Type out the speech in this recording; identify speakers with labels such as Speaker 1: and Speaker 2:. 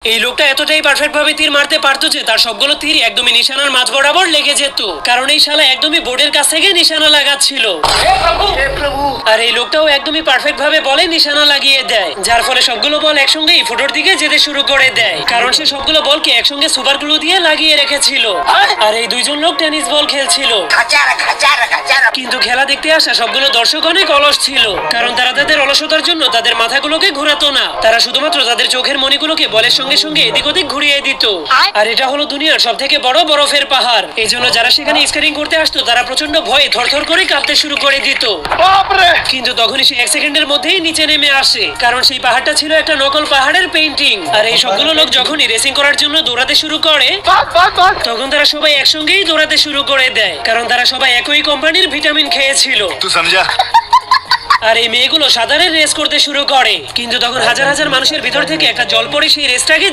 Speaker 1: এই লোকটা এতটাই পারফেক্ট ভাবে তীর মারতে পারতো যে তার সবগুলো তীর একদমই নিশানার মাঝ বরাবর লেগে যেত, কারণ এই শালা একদমই বোর্ডের কাছ থেকে নিশানা লাগাচ্ছিল। আর এই লোকটাও একদমই পারফেক্ট ভাবে বলে নিশানা লাগিয়ে দেয়, যার ফলে সবগুলো বল একসঙ্গেই ফুটোর দিকে যেতে শুরু করে দেয়, কারণ সে সবগুলো বলকে একসঙ্গে সুপার গ্লু দিয়ে লাগিয়ে রেখেছিল। আর এই দুইজন লোক টেনিস বল খেলছিল, কিন্তু খেলা দেখতে আসা সবগুলো দর্শক অনেক অলস ছিল, কারণ তারা তাদের অলসতার জন্য তাদের মাথাগুলোকে ঘোরাতো না, তারা শুধুমাত্র তাদের চোখের মণিগুলোকে বলের সঙ্গে সঙ্গে এদিক ওদিক ঘুরিয়ে দিত। আর এটা হলো দুনিয়ার সব থেকে বড় বরফের পাহাড়, এই জন্য যারা সেখানে স্কেটিং করতে আসতো তারা প্রচন্ড ভয়ে থরথর করে কাঁপতে শুরু করে দিত। কিন্তু তখনই সে 1 সেকেন্ডের মধ্যেই নিচে নেমে আসে, কারণ সেই পাহাড়টা ছিল একটা নকল পাহাড়ের পেইন্টিং। আর এই সবগুলো লোক যখনই রেসিং করার জন্য দৌড়াতে শুরু করে, তখন তারা সবাই একসঙ্গেই দৌড়াতে শুরু করে দেয়, কারণ তারা সবাই একই কোম্পানির ভিটামিন খেয়েছিল।
Speaker 2: তুই সমঝা?
Speaker 1: আর এই মেয়েগুলো সাঁতারের রেস করতে শুরু করে, কিন্তু তখন হাজার হাজার মানুষের ভিতর থেকে একটা জল পড়ে সেই রেসটাকে